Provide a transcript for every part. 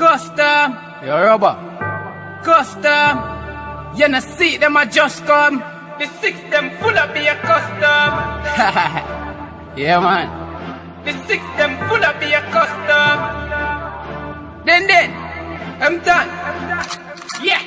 Custom, Yo, rubber. custom. You know see them a just come. The six them full of be a custom. Yeah, man. The six them full of be a custom. Then, I'm done. Yeah,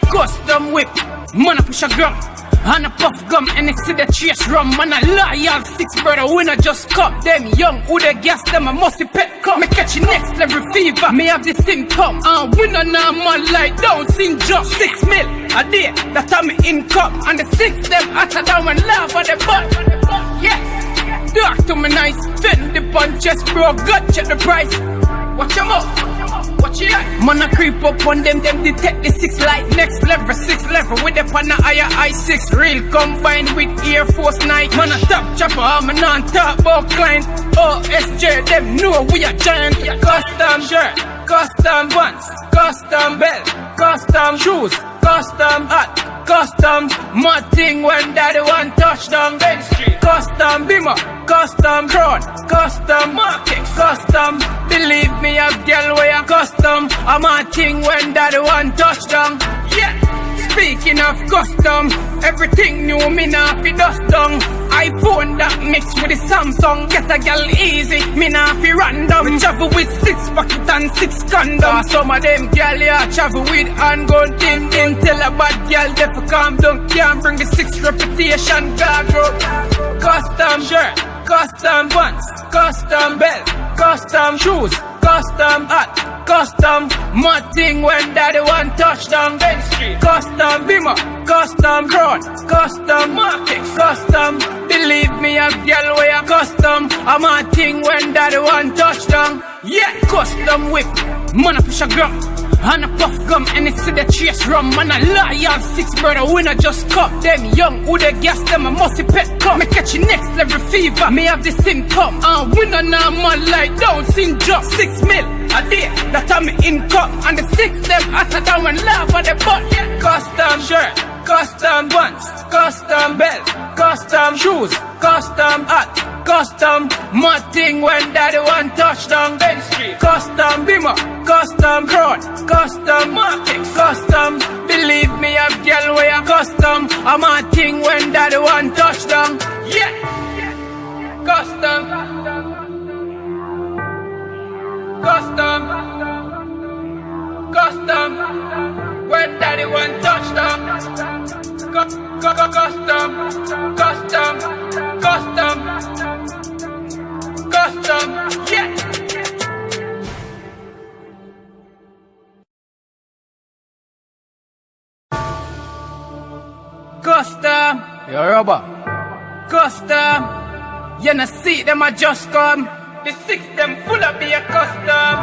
custom whip. Man a push a gram. And a puff gum and it's see the chase rum. Man a loyal six brother winner just come. Them young who they gas them a musty pet come. Me catch next level fever. Me have the symptom. Winner now man like down sing just 6 mil a day. That time me income. And the six them hotter down and laugh at the butt. Yeah, dark to me nice. Fend the punches bro. God check the price. Watch them up. Watch it out. Man a creep up on them detect the six light. Next level, 6 level with the pan higher I6. Real combined with Air Force Night. Man a top chopper, I'm a non-top about client. OSJ, them know we a giant. Custom shirt, custom pants, custom belt, custom shoes, custom hat, custom mud thing when daddy one touchdown. Bench Street, custom bimmer, custom crown, custom market, custom. Believe me, I've girl where I'm custom. I'm a thing when daddy one touchdown. Yeah. Speaking of custom, everything new me nah fi dust down. iPhone that mix with the Samsung, get a girl easy, me nah fi random. We travel with 6 pocket and 6 condoms. Some of them girl yeah travel with handgun tin tin. Tell a bad girl they fi calm down, can't bring the 6 reputation cargo. Custom shirt, custom pants, custom belt, custom shoes, custom hat, custom mud thing when daddy one touchdown. Bench Street, custom bimmer, custom crown, custom market, custom. Believe me, I've girl where I'm custom. I'm a thing when daddy one touchdown. Yeah, custom whip, man a push a gram. And a puff gum and it's see the chase rum. Man a loyal 6 brother winner just come. Them young who they gas them a musty pet come. Me catch next level fever, me have the symptom. Winner now man like down sing just 6 mil a day. That time me income. And the 6 them hotter down and laugh at the butt. Custom shirt, custom pants, custom belt, custom shoes, custom hat, custom mud thing when daddy one touchdown. Bench Street, custom bimmer, custom crown, custom market, custom. Believe me, I've girl where I'm custom. I'm a thing when daddy one touchdown. Yeah, custom, custom, custom. When daddy one touchdown. Custom, custom, custom, custom, yeah. Custom, Yo, rubber. custom. You know see them a just come. The 6 them full of be a custom.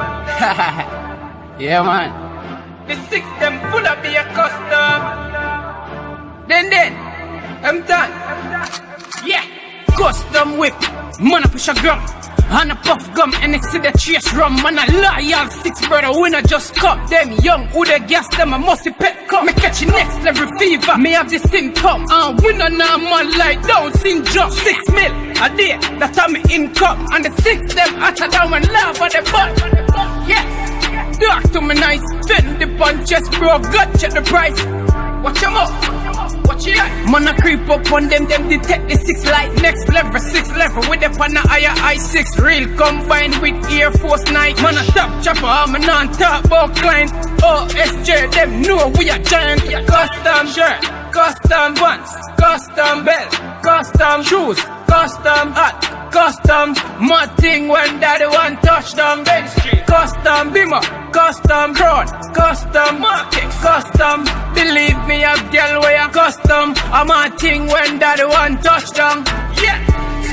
Yeah, man. The 6 them full of be a custom. Then, I'm done. Yeah, custom whip, man a push a gram. And a puff gum and it's see the chase rum. Man a loyal 6 brother winner just come. Them young who they gas them a musty pet come. Me catch next level fever, me have the symptom. Winner now man like down sing just 6 mil a day. That time me income. And the 6 them hotter down and laugh at the butt. Yeah, dark to me nice. Fend the punches bro, God check the price. Watch them up. Watch it out. Man a creep up on them detect the 6 light. Next level, 6 level with the pan higher I6. Real combined with Air Force Night. Man a top chopper, I'm a non-top about client. OSJ, them know we a giant. Custom shirt, custom pants, custom belt, custom shoes, custom hat, custom mud thing when daddy one touchdown. Bench Street, custom bimmer, custom crown, custom market, custom. Believe me, I've girl where I'm custom. I'm a thing when daddy one touchdown. Yeah,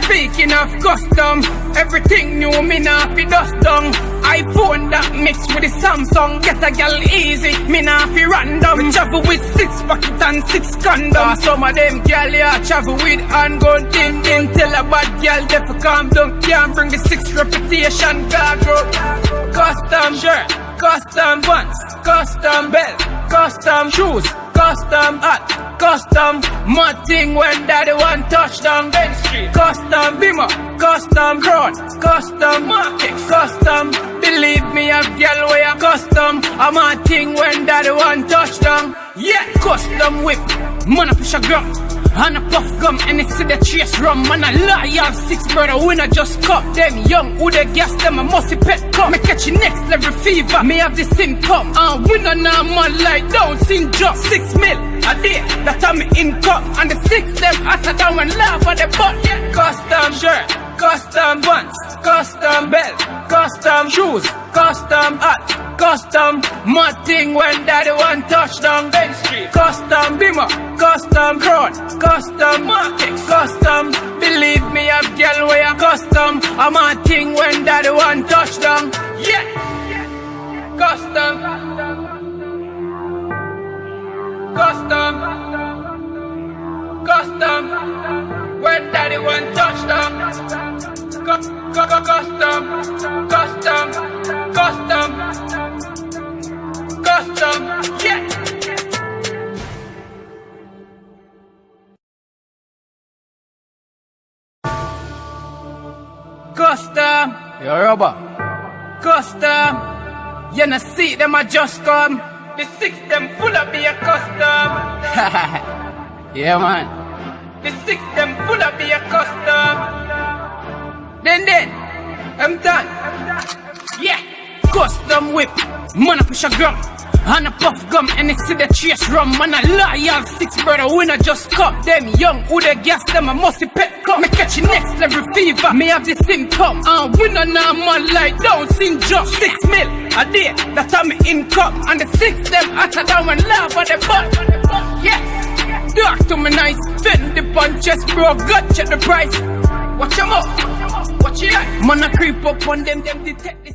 speaking of custom, everything new me nah fi dust down. iPhone that mix with the Samsung, get a girl easy, me nah fi random. We travel with 6 pocket and 6 condoms. Some of them girl yeah travel with handgun tin tin. Tell a bad girl they fi calm down, can't bring the 6 reputation cargo. Custom shirt, custom pants, custom belt, custom shoes, custom Custom hot, custom mad thing when daddy one touchdown. Ben Street, custom Bimmer, custom Crown, custom Market, custom. Believe me, I've girl way a custom. I'm a thing when daddy one touchdown. Yeah, custom whip, man a push a gram. And a puff gum, and it's the chase rum. Man a loyal 6 brother, winner just cup. Them young, who they gas them, a musty pet cup. Me catch you next level fever, me have the symptom. Winner now, man like down syndrome. 6 mil a day, that time me income. And the 6 them hotter than when love at the butt. Custom shirt, custom pants, custom belt, custom shoes, custom hat, custom mad thing when daddy one touchdown. Ben Street, custom Bimmer, custom Crown, custom Market, custom. Believe me, I've girl way a custom. I'm a thing when daddy one touchdown. Yeah, custom, custom, custom. When daddy one touchdown. Custom, custom, custom, custom, yeah. Custom, Yo, rubber. custom. You know see them a just come. The 6 them full of be a custom. Yeah, man. The 6 them full of be a custom. Then, I'm done. Yeah, custom whip, man a push a gram. And a puff gum, and it's the chase rum. Man a loyal 6 brother, winner just cup. Them young, who they gas them, a musty pet cup. Me catch you next level fever, me have the symptom. Winner now, man like down syndrome. 6 mil a day, that time me income. And the 6 them hotter than when love at the butt. Yeah, dark to me nice, fend the punches, bro, gut check the price. Watch 'em up, watch it out. Man a creep up on them detect this.